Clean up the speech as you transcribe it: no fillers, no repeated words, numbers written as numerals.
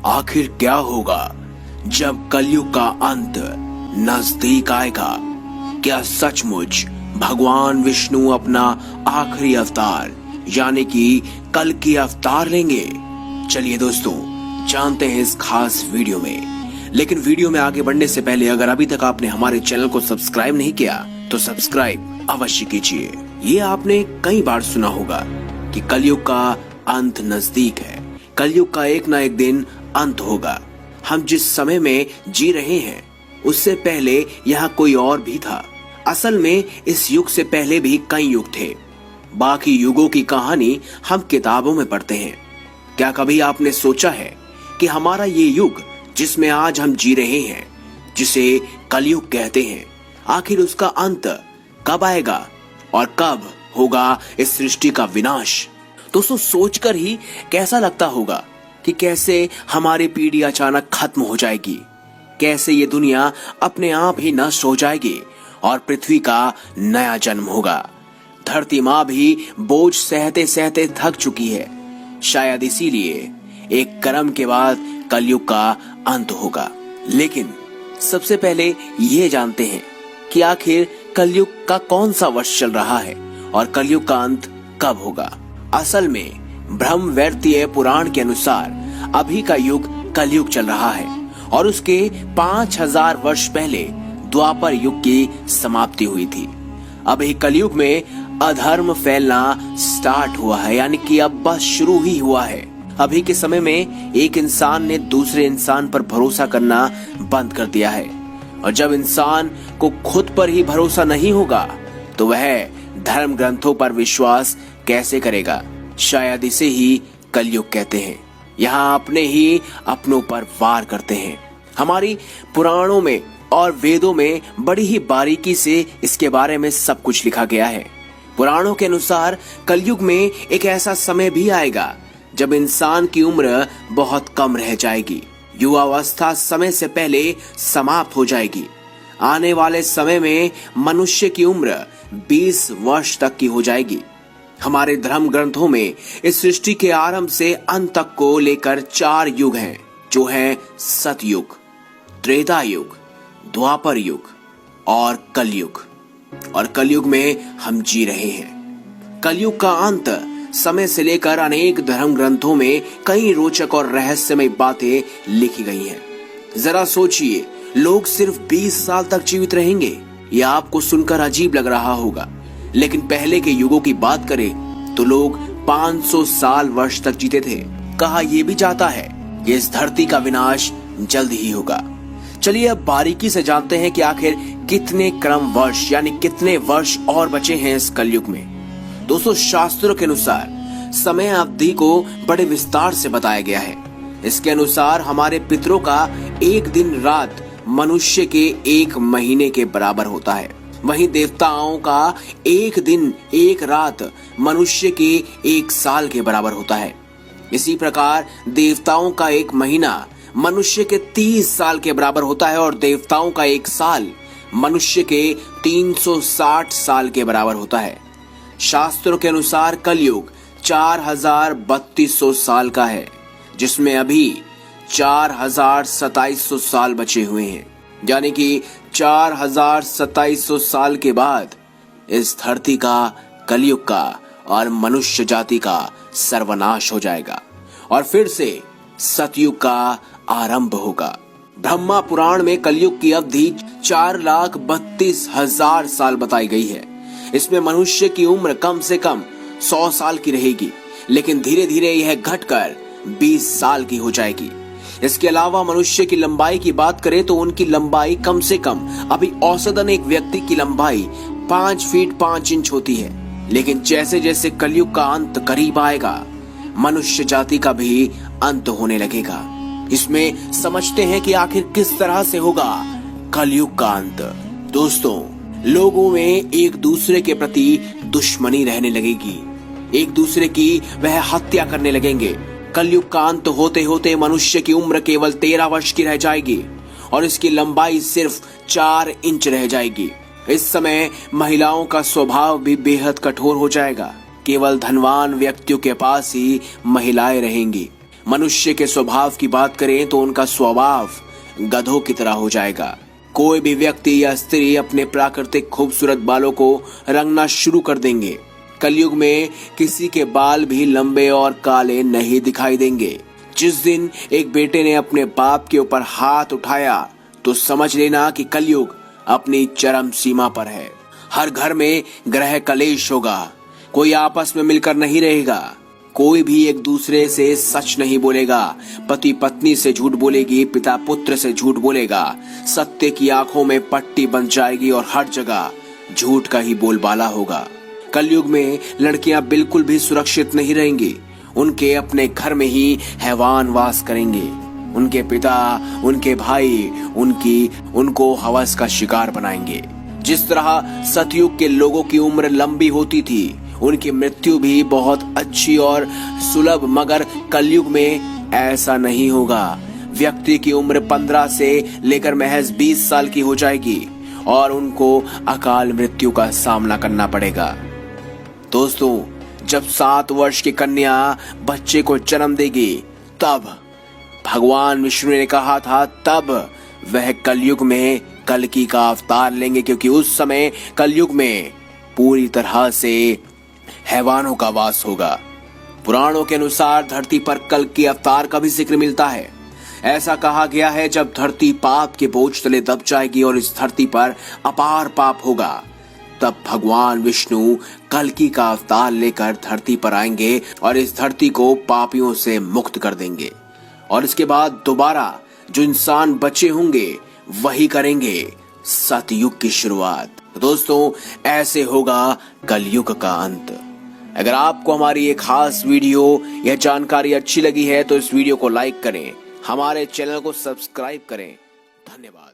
आखिर क्या होगा जब कलयुग का अंत नजदीक आएगा? क्या सचमुच भगवान विष्णु अपना आखिरी अवतार यानी कि कल की अवतार लेंगे? चलिए दोस्तों, जानते हैं इस खास वीडियो में। लेकिन वीडियो में आगे बढ़ने से पहले अगर अभी तक आपने हमारे चैनल को सब्सक्राइब नहीं किया तो सब्सक्राइब अवश्य कीजिए। ये आपने कई बार सुना होगा कि कलयुग का अंत नजदीक है, कलयुग का एक ना एक दिन अंत होगा। हम जिस समय में जी रहे हैं उससे पहले यहाँ कोई और भी था। असल में इस युग से पहले भी कई युग थे। बाकी युगों की कहानी हम किताबों में पढ़ते हैं। क्या कभी आपने सोचा है कि हमारा ये युग जिसमें आज हम जी रहे हैं, जिसे कलयुग कहते हैं, आखिर उसका अंत कब आएगा और कब होगा इस सृष्टि का विनाश? दोस्तों, सोचकर ही कैसा लगता होगा कि कैसे हमारी पीढ़ी अचानक खत्म हो जाएगी, कैसे ये दुनिया अपने आप ही नष्ट हो जाएगी और पृथ्वी का नया जन्म होगा। धरती माँ भी बोझ सहते सहते थक चुकी है। शायद इसीलिए एक कर्म के बाद कलयुग का अंत होगा। लेकिन सबसे पहले ये जानते हैं कि आखिर कलयुग का कौन सा वर्ष चल रहा है और कलयुग का अंत कब होगा। असल में ब्रह्मवैवर्तीय पुराण के अनुसार अभी का युग कलयुग चल रहा है और उसके 5000 वर्ष पहले द्वापर युग की समाप्ति हुई थी। अभी कलयुग में अधर्म फैलना स्टार्ट हुआ है, यानी कि अब बस शुरू ही हुआ है। अभी के समय में एक इंसान ने दूसरे इंसान पर भरोसा करना बंद कर दिया है और जब इंसान को खुद पर ही भरोसा नहीं होगा तो वह धर्म ग्रंथों पर विश्वास कैसे करेगा? शायद इसे ही कलयुग कहते हैं। यहाँ अपने ही अपनों पर वार करते हैं। हमारी पुराणों में और वेदों में बड़ी ही बारीकी से इसके बारे में सब कुछ लिखा गया है। पुराणों के अनुसार कलयुग में एक ऐसा समय भी आएगा जब इंसान की उम्र बहुत कम रह जाएगी। युवावस्था समय से पहले समाप्त हो जाएगी। आने वाले समय में मनुष्य की उम्र 20 वर्ष तक की हो जाएगी। हमारे धर्म ग्रंथों में इस सृष्टि के आरंभ से अंत तक को लेकर 4 युग हैं, जो है सतयुग, त्रेता युग, द्वापर युग और कलयुग। और कलयुग में हम जी रहे हैं। कलयुग का अंत समय से लेकर अनेक धर्म ग्रंथों में कई रोचक और रहस्यमय बातें लिखी गई हैं। जरा सोचिए, लोग सिर्फ 20 साल तक जीवित रहेंगे। यह आपको सुनकर अजीब लग रहा होगा, लेकिन पहले के युगों की बात करें तो लोग 500 साल वर्ष तक जीते थे। कहा यह भी जाता है कि इस धरती का विनाश जल्द ही होगा। चलिए अब बारीकी से जानते हैं कि आखिर कितने क्रम वर्ष यानी कितने वर्ष और बचे हैं इस कलयुग में। दोस्तों, शास्त्रों के अनुसार समय अवधि को बड़े विस्तार से बताया गया है। इसके अनुसार हमारे पितरों का एक दिन रात मनुष्य के 1 महीने के बराबर होता है। वहीं देवताओं का एक दिन एक रात मनुष्य के 1 साल के बराबर होता है। इसी प्रकार देवताओं का 1 महीना मनुष्य के 30 साल के बराबर होता है और देवताओं का 1 साल मनुष्य के 360 साल के बराबर होता है। शास्त्रों के अनुसार कलयुग 4300 साल का है, जिसमें अभी 4700 साल बचे हुए हैं। यानी कि 4700 साल के बाद इस धरती का, कलयुग का और मनुष्य जाति का सर्वनाश हो जाएगा और फिर से सतयुग का आरंभ होगा। ब्रह्मा पुराण में कलयुग की अवधि 4,32,000 साल बताई गई है। इसमें मनुष्य की उम्र कम से कम 100 साल की रहेगी, लेकिन धीरे धीरे यह घटकर 20 साल की हो जाएगी। इसके अलावा मनुष्य की लंबाई की बात करें तो उनकी लंबाई कम से कम अभी औसतन एक व्यक्ति की लंबाई 5 फीट 5 इंच होती है। लेकिन जैसे जैसे कलयुग का अंत करीब आएगा, मनुष्य जाति का भी अंत होने लगेगा। इसमें समझते हैं कि आखिर किस तरह से होगा कलयुग का अंत। दोस्तों, लोगों में एक दूसरे के प्रति दुश्मनी रहने लगेगी, एक दूसरे की वह हत्या करने लगेंगे। कलयुग का अंत होते होते मनुष्य की उम्र केवल 13 वर्ष की रह जाएगी और इसकी लंबाई सिर्फ 4 इंच रह जाएगी। इस समय महिलाओं का स्वभाव भी बेहद कठोर हो जाएगा। केवल धनवान व्यक्तियों के पास ही महिलाएं रहेंगी। मनुष्य के स्वभाव की बात करें तो उनका स्वभाव गधों की तरह हो जाएगा। कोई भी व्यक्ति या स्त्री अपने प्राकृतिक खूबसूरत बालों को रंगना शुरू कर देंगे। कलयुग में किसी के बाल भी लंबे और काले नहीं दिखाई देंगे। जिस दिन एक बेटे ने अपने बाप के ऊपर हाथ उठाया तो समझ लेना कि कलयुग अपनी चरम सीमा पर है। हर घर में ग्रह कलेश होगा। कोई आपस में मिलकर नहीं रहेगा। कोई भी एक दूसरे से सच नहीं बोलेगा। पति पत्नी से झूठ बोलेगी, पिता पुत्र से झूठ बोलेगा। सत्य की आंखों में पट्टी बन जाएगी और हर जगह झूठ का ही बोलबाला होगा। कलयुग में लड़कियां बिल्कुल भी सुरक्षित नहीं रहेंगी। उनके अपने घर में ही हैवान वास करेंगे। उनके पिता, उनके भाई उनको हवस का शिकार बनाएंगे। जिस तरह सतयुग के लोगों की उम्र लंबी होती थी, उनकी मृत्यु भी बहुत अच्छी और सुलभ, मगर कलयुग में ऐसा नहीं होगा। व्यक्ति की उम्र 15 से लेकर महज 20 साल की हो जाएगी और उनको अकाल मृत्यु का सामना करना पड़ेगा। दोस्तों, जब 7 वर्ष की कन्या बच्चे को जन्म देगी, तब भगवान विष्णु ने कहा था तब वह कलयुग में कल्कि का अवतार लेंगे, क्योंकि उस समय कलयुग में पूरी तरह से हैवानों का वास होगा। पुराणों के अनुसार धरती पर कल्कि अवतार का भी जिक्र मिलता है। ऐसा कहा गया है जब धरती पाप के बोझ तले दब जाएगी और इस धरती पर अपार पाप होगा, तब भगवान विष्णु कल्कि का अवतार लेकर धरती पर आएंगे और इस धरती को पापियों से मुक्त कर देंगे। और इसके बाद दोबारा जो इंसान बचे होंगे वही करेंगे सतयुग की शुरुआत। दोस्तों, ऐसे होगा कलयुग का अंत। अगर आपको हमारी ये खास वीडियो या जानकारी अच्छी लगी है तो इस वीडियो को लाइक करें, हमारे चैनल को सब्सक्राइब करें। धन्यवाद।